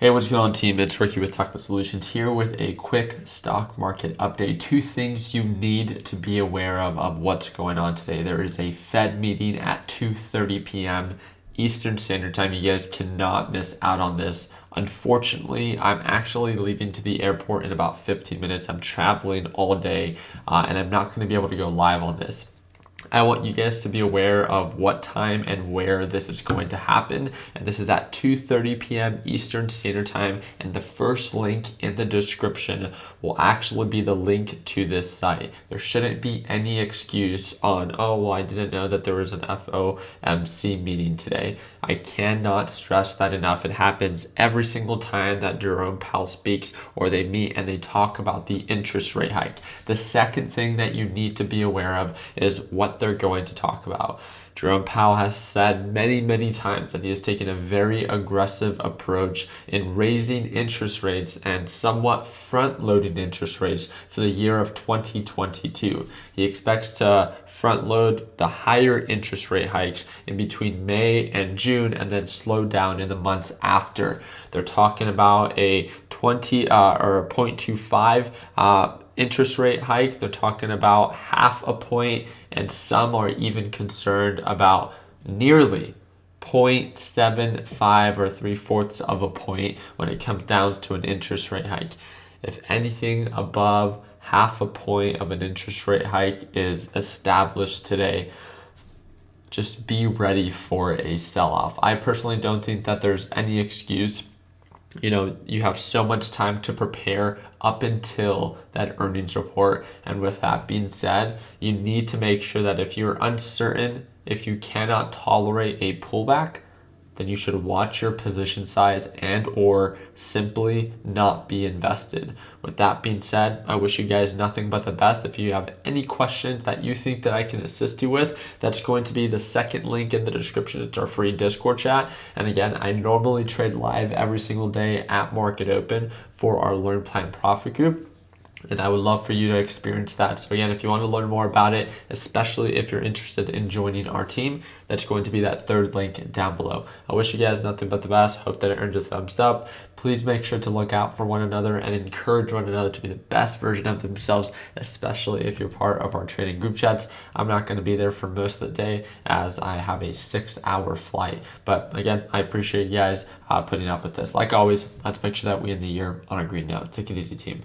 Hey, what's going on, team? It's Ricky with Talk About Solutions here with a quick stock market update. Two things you need to be aware of what's going on today. There is a Fed meeting at 2:30 p.m. Eastern Standard Time. You guys cannot miss out on this. Unfortunately, I'm actually leaving to the airport in about 15 minutes. I'm traveling all day, and I'm not going to be able to go live on this. I want you guys to be aware of what time and where this is going to happen. And this is at 2:30 p.m. Eastern Standard Time. And the first link in the description will actually be the link to this site. There shouldn't be any excuse on, oh, well, I didn't know that there was an FOMC meeting today. I cannot stress that enough. It happens every single time that Jerome Powell speaks or they meet and they talk about the interest rate hike. The second thing that you need to be aware of is what they're going to talk about. Jerome Powell has said many, many times that he has taken a very aggressive approach in raising interest rates and somewhat front-loading interest rates for the year of 2022. He expects to front-load the higher interest rate hikes in between May and June and then slow down in the months after. They're talking about a 0.25 interest rate hike. They're talking about half a point, and some are even concerned about nearly 0.75 or 3/4 of a point when it comes down to an interest rate hike. If anything above half a point of an interest rate hike is established today, just be ready for a sell-off. I personally don't think that there's any excuse. You have so much time to prepare up until that earnings report. And with that being said, you need to make sure that if you're uncertain, if you cannot tolerate a pullback, then you should watch your position size and or simply not be invested. With that being said, I wish you guys nothing but the best. If you have any questions that you think that I can assist you with, that's going to be the second link in the description. It's our free Discord chat. And again, I normally trade live every single day at market open for our Learn Plan Profit group. And I would love for you to experience that. So again, if you want to learn more about it, especially if you're interested in joining our team, that's going to be that third link down below. I wish you guys nothing but the best. Hope that it earned a thumbs up. Please make sure to look out for one another and encourage one another to be the best version of themselves, especially if you're part of our trading group chats. I'm not going to be there for most of the day as I have a 6-hour flight. But again, I appreciate you guys putting up with this. Like always, let's make sure that we end the year on a green note. Take it easy, team.